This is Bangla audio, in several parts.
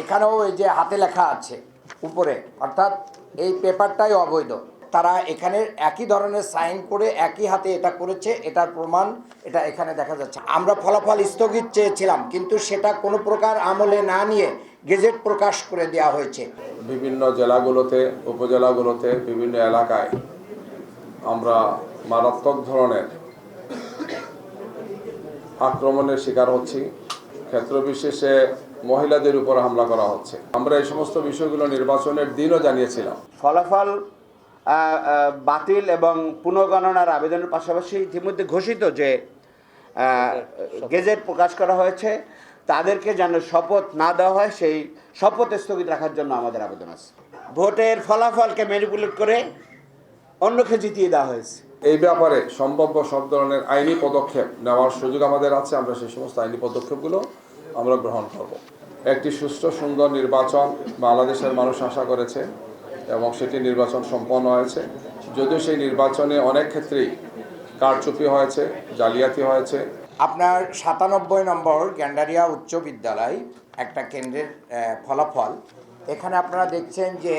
এখানেও এই যে হাতে লেখা আছে উপরে, অর্থাৎ এই পেপারটাই অবৈধ। তারা এখানে একই ধরনের সাইন করে একই হাতে এটা করেছে, এটার প্রমাণ এটা এখানে দেখা যাচ্ছে। আমরা ফলাফল স্থগিত চেয়েছিলাম, কিন্তু সেটা কোনো প্রকার আমলে না নিয়ে গেজেট প্রকাশ করে দেওয়া হয়েছে। বিভিন্ন জেলাগুলোতে, উপজেলাগুলোতে, বিভিন্ন এলাকায় আমরা মারাত্মক ধরনের আক্রমণের শিকার হচ্ছি। ক্ষেত্রবিশেষে মহিলাদের উপর হামলা করা হচ্ছে। আমরা এই সমস্ত বিষয়গুলো নির্বাচনের দিনও জানিয়েছিলাম। ফলাফল বাতিল এবং পুনর্গণনার আবেদনের পাশাপাশি ইতিমধ্যে ঘোষিত যে গেজেট প্রকাশ করা হয়েছে, তাদেরকে যেন শপথ না দেওয়া হয়, সেই শপথ স্থগিত রাখার জন্য আমাদের আবেদন আছে। ভোটের ফলাফলকে ম্যানিপুলেট করে অন্যকে জিতিয়ে দেওয়া হয়েছে। এই ব্যাপারে সম্ভাব্য সব ধরনের আইনি পদক্ষেপ নেওয়ার সুযোগ আমাদের আছে। আমরা সেই সমস্ত আইনি পদক্ষেপগুলো আমরা গ্রহণ করব। একটি সুষ্ঠু সুন্দর নির্বাচন বাংলাদেশের মানুষ আশা করেছে এবং সেটি নির্বাচন সম্পন্ন হয়েছে। যদিও সেই নির্বাচনে অনেক ক্ষেত্রেই কারচুপি হয়েছে, জালিয়াতি হয়েছে। আপনার 97 নম্বর গ্যান্ডারিয়া উচ্চ বিদ্যালয় একটা কেন্দ্রের ফলাফল, এখানে আপনারা দেখছেন যে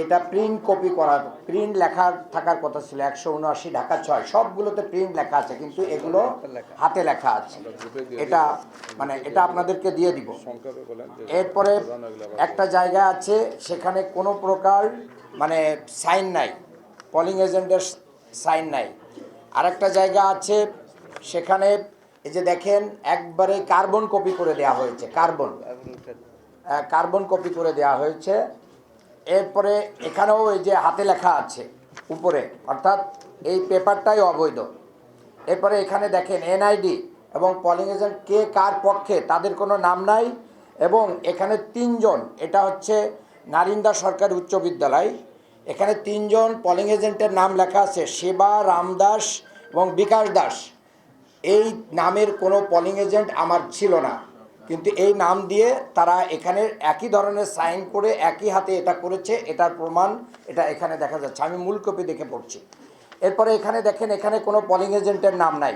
এটা প্রিন্ট কপি করা, প্রিন্ট লেখা থাকার কথা ছিল 179 ঢাকা 6, সবগুলোতে প্রিন্ট লেখা আছে, কিন্তু এগুলো হাতে লেখা আছে। এটা মানে এটা আপনাদেরকে দিয়ে দিব। এরপরে একটা জায়গা আছে সেখানে কোনো প্রকার মানে সাইন নাই, পোলিং এজেন্টের সাইন নাই। আরেকটা জায়গা আছে সেখানে এই যে দেখেন একবারে কার্বন কপি করে দেওয়া হয়েছে, কার্বন কপি করে দেওয়া হয়েছে। এরপরে এখানেও এই যে হাতে লেখা আছে উপরে, অর্থাৎ এই পেপারটাই অবৈধ। এরপরে এখানে দেখেন এনআইডি এবং পোলিং এজেন্ট কে কার পক্ষে তাদের কোনো নাম নাই। এবং এখানে 3 জন, এটা হচ্ছে নারিন্দা সরকারি উচ্চ বিদ্যালয়, এখানে 3 জন পোলিং এজেন্টের নাম লেখা আছে, সেবা, রামদাস এবং বিকাশ দাস। এই নামের কোনো পোলিং এজেন্ট আমার ছিল না, কিন্তু এই নাম দিয়ে তারা এখানে একই ধরনের সাইন করে একই হাতে এটা করেছে, এটার প্রমাণ এটা এখানে দেখা যাচ্ছে। আমি মূল কপি দেখে পড়ছি। এরপরে এখানে দেখেন, এখানে কোনো পোলিং এজেন্টের নাম নাই,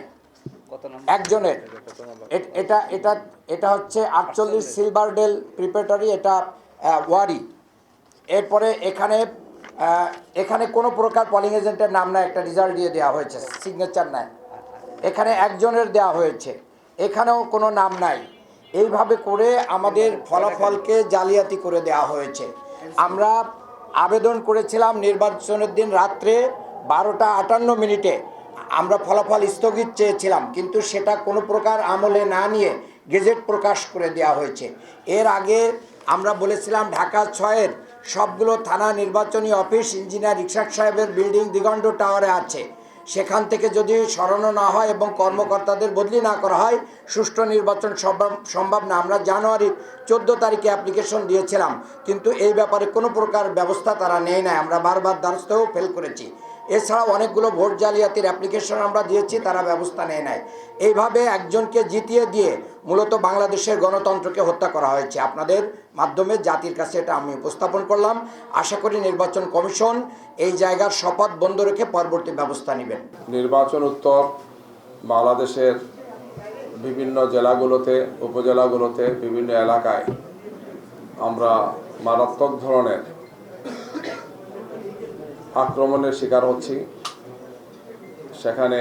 একজনের। এটা এটা এটা হচ্ছে 48 সিলভারডেল প্রিপারেটরি, এটা ওয়ারি। এরপরে এখানে এখানে কোনো প্রকার পোলিং এজেন্টের নাম নাই, একটা রেজাল্ট দিয়ে দেওয়া হয়েছে, সিগনেচার নাই। এখানে একজনের দেওয়া হয়েছে, এখানেও কোনো নাম নাই। এইভাবে করে আমাদের ফলাফলকে জালিয়াতি করে দেওয়া হয়েছে। আমরা আবেদন করেছিলাম নির্বাচনের দিন রাত্রে 12টা 58 মিনিটে আমরা ফলাফল স্থগিত চেয়েছিলাম, কিন্তু সেটা কোনো প্রকার আমলে না নিয়ে গেজেট প্রকাশ করে দেওয়া হয়েছে। এর আগে আমরা বলেছিলাম ঢাকা 6-এর সবগুলো থানা নির্বাচনী অফিস ইঞ্জিনিয়ার রিকশাদ সাহেবের বিল্ডিং দিগন্ত টাওয়ারে আছে, সেখান থেকে যদি সরানো না হয় এবং কর্মকর্তাদের বদলি না করা হয় সুষ্ঠু নির্বাচন সম্ভব না। আমরা জানুয়ারির 14 তারিখে অ্যাপ্লিকেশন দিয়েছিলাম, কিন্তু এই ব্যাপারে কোনো প্রকার ব্যবস্থা তারা নেয় নাই। আমরা বারবার দ্বারস্থও ফেল করেছি। এছাড়াও অনেকগুলো ভোট জালিয়াতির অ্যাপ্লিকেশন আমরা দিয়েছি, তারা ব্যবস্থা নেয় নাই। এইভাবে একজনকে জিতিয়ে দিয়ে মূলত বাংলাদেশের গণতন্ত্রকে হত্যা করা হয়েছে। আপনাদের মাধ্যমে জাতির কাছে এটা আমি উপস্থাপন করলাম। আশা করি নির্বাচন কমিশন এই জায়গার শপথ বন্ধ রেখে পরবর্তী ব্যবস্থা নেবেন। নির্বাচন উত্তর বাংলাদেশের বিভিন্ন জেলাগুলোতে, উপজেলাগুলোতে, বিভিন্ন এলাকায় আমরা মারাত্মক ধরনের আক্রমণের শিকার হচ্ছি। সেখানে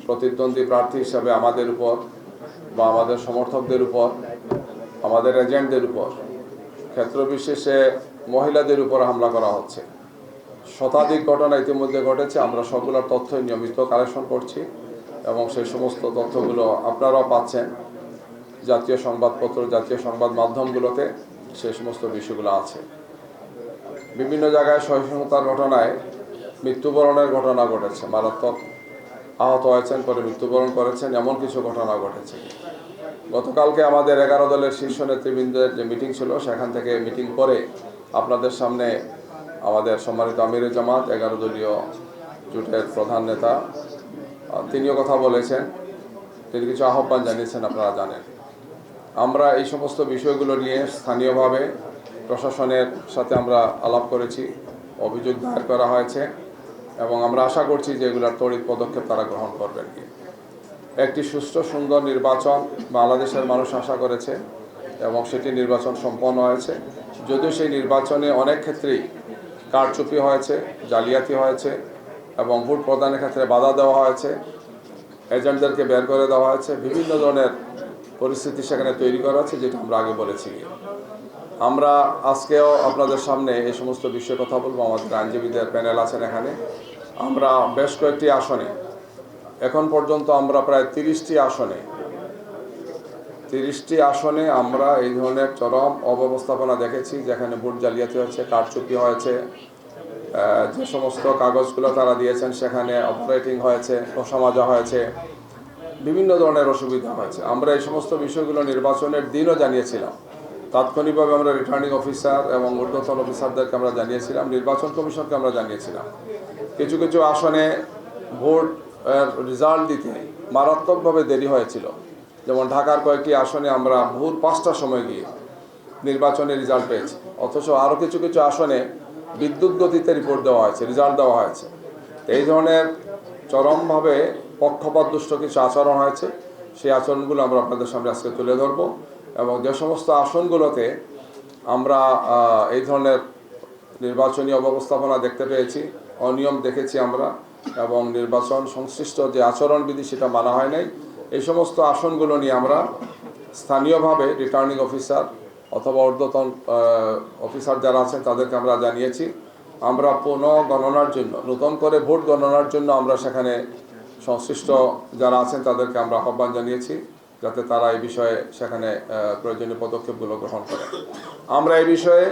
প্রতিদ্বন্দ্বী প্রার্থী হিসাবে আমাদের উপর বা আমাদের সমর্থকদের উপর, আমাদের এজেন্টদের উপর, ক্ষেত্রবিশেষে মহিলাদের উপর হামলা করা হচ্ছে। শতাধিক ঘটনা ইতিমধ্যে ঘটেছে। আমরা সবগুলোর তথ্য নিয়মিত কালেকশন করছি এবং সেই সমস্ত তথ্যগুলো আপনারাও পাচ্ছেন জাতীয় সংবাদপত্র, জাতীয় সংবাদ মাধ্যমগুলোতে সেই সমস্ত বিষয়গুলো আছে। বিভিন্ন জায়গায় সহিংসতার ঘটনায় মৃত্যুবরণের ঘটনা ঘটেছে, মারাত্মক আহত হয়েছেন, পরে মৃত্যুবরণ করেছেন, এমন কিছু ঘটনা ঘটেছে। গতকালকে আমাদের 11 দলের শীর্ষ নেতৃবৃন্দের যে মিটিং ছিল, সেখান থেকে মিটিং করে আপনাদের সামনে আমাদের সম্মানিত আমিরে জামাত 11 দলীয় জোটের প্রধান নেতা তিনিও কথা বলেছেন, তিনি কিছু আহ্বান জানিয়েছেন, আপনারা জানেন। আমরা এই সমস্ত বিষয়গুলো নিয়ে স্থানীয়ভাবে প্রশাসনের সাথে আমরা আলাপ করেছি, অভিযোগ দায়ের করা হয়েছে এবং আমরা আশা করছি যে এগুলোর তড়িৎ পদক্ষেপ তারা গ্রহণ করবেন। একটি সুষ্ঠু সুন্দর নির্বাচন বাংলাদেশের মানুষ আশা করেছে এবং সেটি নির্বাচন সম্পন্ন হয়েছে। যদিও সেই নির্বাচনে অনেক ক্ষেত্রেই কারচুপি হয়েছে, জালিয়াতি হয়েছে এবং ভোট প্রদানের ক্ষেত্রে বাধা দেওয়া হয়েছে, এজেন্টদেরকে বের করে দেওয়া হয়েছে, বিভিন্ন ধরনের পরিস্থিতি সেখানে তৈরি করা হচ্ছে, যেটা আমরা আগে বলেছি। আমরা আজকেও আপনাদের সামনে এই সমস্ত বিষয়ে কথা বলবো। আমাদের আইনজীবীদের প্যানেল আছেন এখানে। আমরা বেশ কয়েকটি আসনে, এখন পর্যন্ত আমরা প্রায় 30টি আসনে আমরা এই ধরনের চরম অব্যবস্থাপনা দেখেছি, যেখানে ভোট জালিয়াতি হয়েছে, কারচুপি হয়েছে, যে সমস্ত কাগজগুলো তারা দিয়েছেন সেখানে অপারেটিং হয়েছে, অসমাজা হয়েছে, বিভিন্ন ধরনের অসুবিধা হয়েছে। আমরা এই সমস্ত বিষয়গুলো নির্বাচনের দিনও জানিয়েছিলাম। তাৎক্ষণিকভাবে আমরা রিটার্নিং অফিসার এবং ঊর্ধ্বতন অফিসারদেরকে আমরা জানিয়েছিলাম, নির্বাচন কমিশনকে আমরা জানিয়েছিলাম। কিছু কিছু আসনে ভোট রেজাল্ট দিতে মারাত্মকভাবে দেরি হয়েছিল। যেমন ঢাকার কয়েকটি আসনে আমরা ভোর 5টার সময় গিয়ে নির্বাচনের রেজাল্ট পেয়েছি, অথচ আরও কিছু কিছু আসনে বিদ্যুৎ গতিতে রিপোর্ট দেওয়া হয়েছে, রেজাল্ট দেওয়া হয়েছে। এই ধরনের চরমভাবে পক্ষপাত দুষ্ট কিছু আচরণ হয়েছে। সেই আচরণগুলো আমরা আপনাদের সামনে আজকে তুলে ধরবো এবং যে সমস্ত আসনগুলোতে আমরা এই ধরনের নির্বাচনী অব্যবস্থাপনা দেখতে পেয়েছি, অনিয়ম দেখেছি আমরা, এবং নির্বাচন সংশ্লিষ্ট যে আচরণবিধি সেটা মানা হয় নাই, এই সমস্ত আসনগুলো নিয়ে আমরা স্থানীয়ভাবে রিটার্নিং অফিসার অথবা ঊর্ধ্বতন অফিসার যারা আছেন তাদেরকে আমরা জানিয়েছি। আমরা পুনঃগণনার জন্য, নতুন করে ভোট গণনার জন্য আমরা সেখানে সংশ্লিষ্ট যারা আছেন তাদেরকে আমরা আহ্বান জানিয়েছি, যাতে তারা এই বিষয়ে সেখানে প্রয়োজনীয় পদক্ষেপগুলো গ্রহণ করে। আমরা এই বিষয়ে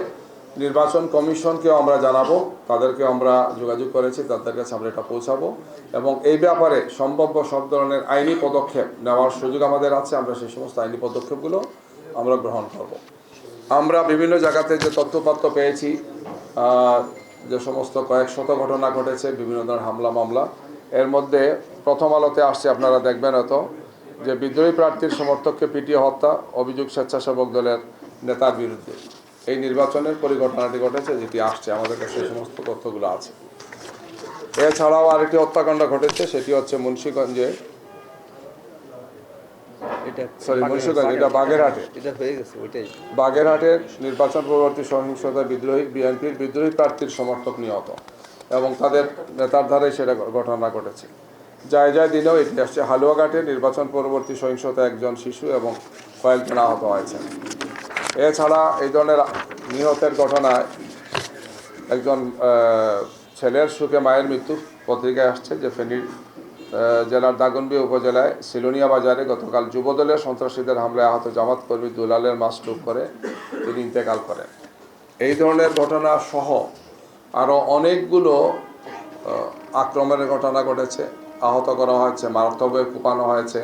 নির্বাচন কমিশনকেও আমরা জানাবো, তাদেরকেও আমরা যোগাযোগ করেছি, তাদের কাছে আমরা এটা পৌঁছাবো এবং এই ব্যাপারে সম্ভাব্য সব ধরনের আইনি পদক্ষেপ নেওয়ার সুযোগ আমাদের আছে। আমরা সেই সমস্ত আইনি পদক্ষেপগুলো আমরা গ্রহণ করব। আমরা বিভিন্ন জায়গাতে যে তথ্যপাত্র পেয়েছি, যে সমস্ত কয়েক শত ঘটনা ঘটেছে, বিভিন্ন ধরনের হামলা মামলা, এর মধ্যে প্রথম আলোতে আসছে, আপনারা দেখবেন হয়তো, যে বিদ্রোহী প্রার্থীর সমর্থককে পিটিয়ে হত্যা, অভিযোগ স্বেচ্ছাসেবক দলের নেতার বিরুদ্ধে। এই নির্বাচনের পরিঘটনাটি ঘটেছে, যেটি আসছে আমাদের কাছে, এই সমস্ত তথ্যগুলো আছে। এছাড়াও আরেকটি হত্যাকাণ্ড ঘটেছে, সেটি হচ্ছে মুন্সিগঞ্জে, এটা বাগেরহাটের নির্বাচন পরবর্তী সহিংসতায় বিএনপির বিদ্রোহী প্রার্থীর সমর্থক নিহত এবং তাদের নেতার ধারে সেটা ঘটনা ঘটেছে। যায় দিনেও এটি আসছে। হালুয়াঘাটের নির্বাচন পরবর্তী সহিংসতায় একজন শিশু এবং কয়েকজন আহত হয়েছেন। এছাড়া এই ধরনের নিহতের ঘটনায় একজন ছেলের সুখে মায়ের মৃত্যু পত্রিকায় আসছে, যে ফেনী জেলার দাগনবিয়া উপজেলায় সিলোনিয়া বাজারে গতকাল যুবদলের সন্ত্রাসীদের হামলায় আহত জামাত কর্মী দুলালের মাছ টুক করে তিনি ইন্তেকাল করেন। এই ধরনের ঘটনা সহ আরও অনেকগুলো আক্রমণের ঘটনা ঘটেছে, আহত করা হয়েছে, মারাত্মকভাবে কুপানো হয়েছে,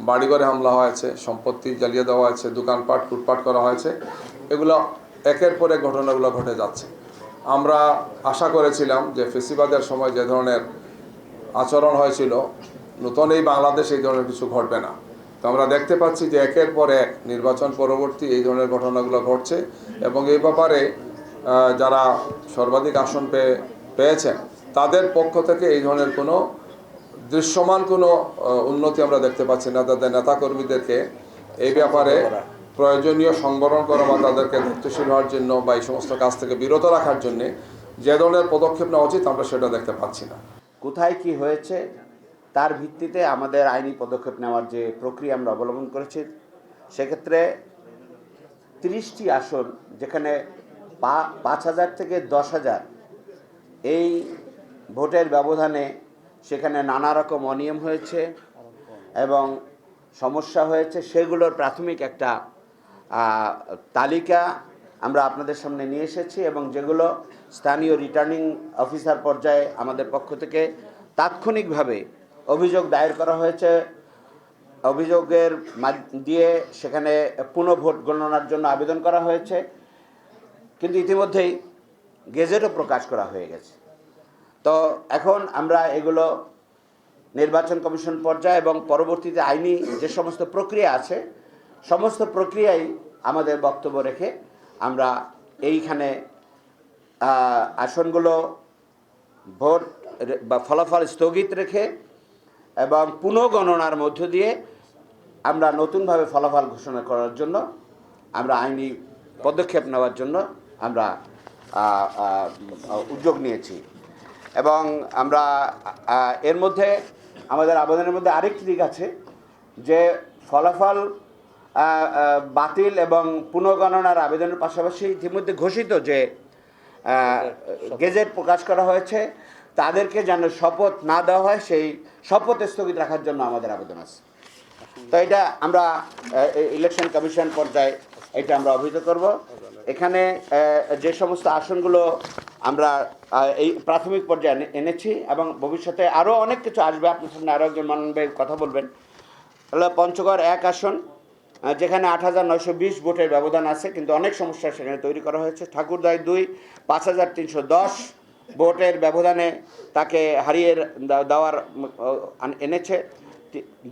বাড়িঘরে হামলা হয়েছে, সম্পত্তি জ্বালিয়ে দেওয়া হয়েছে, দোকানপাট লুটপাট করা হয়েছে। এগুলো একের পর এক ঘটনাগুলো ঘটে যাচ্ছে। আমরা আশা করেছিলাম যে ফেসিবাদের সময় যে ধরনের আচরণ হয়েছিল, নতুন এই বাংলাদেশ এই ধরনের কিছু ঘটবে না। তো আমরা দেখতে পাচ্ছি যে একের পর এক নির্বাচন পরবর্তী এই ধরনের ঘটনাগুলো ঘটছে এবং এই ব্যাপারে যারা সর্বাধিক আসন পেয়েছেন তাদের পক্ষ থেকে এই ধরনের কোনো দৃশ্যমান কোনো উন্নতি আমরা দেখতে পাচ্ছি না। তাদের নেতাকর্মীদেরকে এই ব্যাপারে প্রয়োজনীয় সংবরণ করা বা তাদেরকে দায়িত্বশীল হওয়ার জন্য বা এই সমস্ত কাজ থেকে বিরত রাখার জন্যে যে ধরনের পদক্ষেপ নেওয়া উচিত আমরা সেটা দেখতে পাচ্ছি না। কোথায় কি হয়েছে তার ভিত্তিতে আমাদের আইনি পদক্ষেপ নেওয়ার যে প্রক্রিয়া আমরা অবলম্বন করেছি, সেক্ষেত্রে 30টি আসন, যেখানে 5,000 থেকে 10,000 এই ভোটের ব্যবধানে সেখানে নানা রকম অনিয়ম হয়েছে এবং সমস্যা হয়েছে, সেগুলোর প্রাথমিক একটা তালিকা আমরা আপনাদের সামনে নিয়ে এসেছি এবং যেগুলো স্থানীয় রিটার্নিং অফিসার পর্যায়ে আমাদের পক্ষ থেকে তাৎক্ষণিকভাবে অভিযোগ দায়ের করা হয়েছে। অভিযোগের দিয়ে সেখানে পুনঃভোট গণনার জন্য আবেদন করা হয়েছে, কিন্তু ইতিমধ্যেই গেজেটও প্রকাশ করা হয়ে গেছে। তো এখন আমরা এগুলো নির্বাচন কমিশন পর্যায়ে এবং পরবর্তীতে আইনি যে সমস্ত প্রক্রিয়া আছে, সমস্ত প্রক্রিয়ায় আমাদের বক্তব্য রেখে আমরা এইখানে আসনগুলো ভোট বা ফলাফল স্থগিত রেখে এবং পুনঃগণনার মধ্য দিয়ে আমরা নতুনভাবে ফলাফল ঘোষণা করার জন্য আমরা আইনি পদক্ষেপ নেওয়ার জন্য আমরা উদ্যোগ নিয়েছি। এবং আমরা এর মধ্যে আমাদের আবেদনের মধ্যে আরেকটি দিক আছে যে ফলাফল বাতিল এবং পুনর্গণনার আবেদনের পাশাপাশি ইতিমধ্যে ঘোষিত যে গেজেট প্রকাশ করা হয়েছে তাদেরকে যেন শপথ না দেওয়া হয়, সেই শপথ স্থগিত রাখার জন্য আমাদের আবেদন আছে। তো এটা আমরা ইলেকশন কমিশন পর্যায়ে এটা আমরা অভিহিত করব। এখানে যে সমস্ত আসনগুলো আমরা এই প্রাথমিক পর্যায়ে এনেছি এবং ভবিষ্যতে আরও অনেক কিছু আসবে, আপনার সামনে আরও একজন মাননীয় কথা বলবেন। হলো পঞ্চগড় 1 আসন, যেখানে 8,920 ভোটের ব্যবধান আছে, কিন্তু অনেক সমস্যা সেখানে তৈরি করা হয়েছে। ঠাকুরদাই 2 5,310 ভোটের ব্যবধানে তাকে হারিয়ে দেওয়ার এনেছে।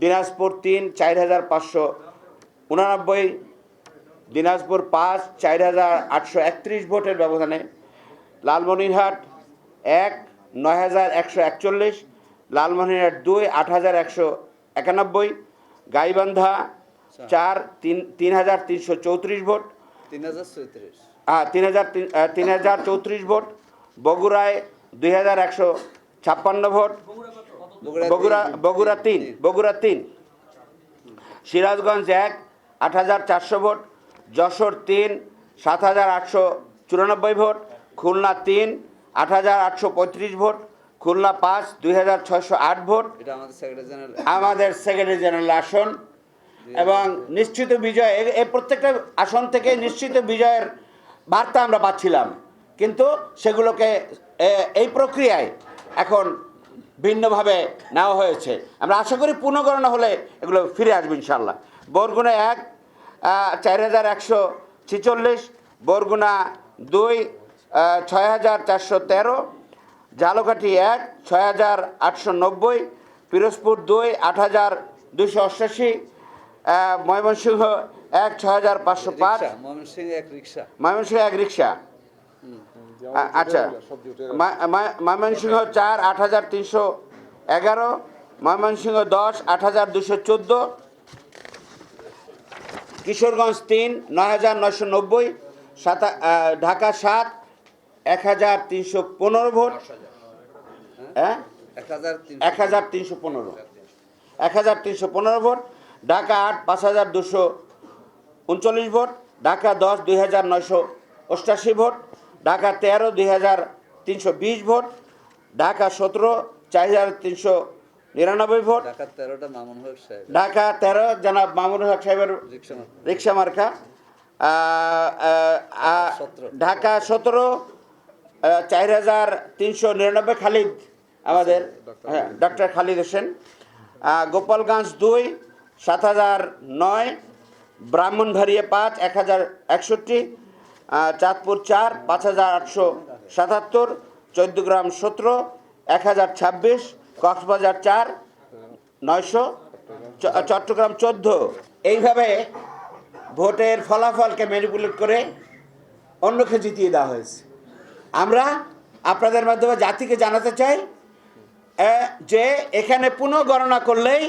দিনাজপুর 3 4,589, দিনাজপুর 5 4,831 ভোটের ব্যবধানে। লালমনিরহাট 1 9,141, লালমনিরহাট 2 8,191, গাইবান্ধা 4 3,334 ভোট, 3,034 ভোট, বগুড়ায় 2,156 vote, Bogura 3, Sirajganj 1 8,400 vote, Jessore 3 7,894 vote, Khulna 3 8,835 vote, Khulna 5 2,608 vote. এটা আমাদের সেক্রেটারি জেনারেল আসন এবং নিশ্চিত বিজয়, এই প্রত্যেকটা আসন থেকে নিশ্চিত বিজয়ের বার্তা আমরা পাচ্ছিলাম, কিন্তু সেগুলোকে এই প্রক্রিয়ায় এখন ভিন্নভাবে নেওয়া হয়েছে। আমরা আশা করি পুনর্গণনা হলে এগুলো ফিরে আসবে ইনশাল্লাহ। বরগুনা 1 4,146, বরগুনা 2 6,413, ঝালকাঠি 1 6,890, পিরোজপুর 2 8,288, ময়মনসিংহ 1 6,505, ময়মনসিংহ 1 রিক্সা। আচ্ছা, Mymensingh 4 8,311, Mymensingh 10 8,214, Kishoreganj 3 9,990, Dhaka 7 1,315 vote, 1,315 vote, Dhaka 8 5,239 vote, Dhaka 10 2,988 vote, Dhaka 13 2,320 vote, Dhaka 17 4,399 vote, Dhaka 13 জনাব মামুনুল হক সাহেবের রিক্সা মার্কা, ঢাকা 17 4,399 খালিদ, আমাদের ডক্টর খালিদ হোসেন, গোপালগঞ্জ 2 7,009, ব্রাহ্মণবাড়িয়া 5 1,061, চাঁদপুর 4 5,877, চৌদ্দগ্রাম 17 1,026, কক্সবাজার 4 900, চট্টগ্রাম 14। এইভাবে ভোটের ফলাফলকে ম্যানিপুলেট করে অন্যকে জিতিয়ে দেওয়া হয়েছে। আমরা আপনাদের মাধ্যমে জাতিকে জানাতে চাই যে এখানে পুনর্গণনা করলেই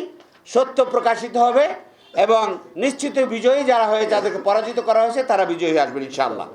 সত্য প্রকাশিত হবে এবং নিশ্চিত বিজয়ী যারা হয়ে যাদেরকে পরাজিত করা হয়েছে তারা বিজয়ী হয়ে আসবেন ইনশাআল্লাহ।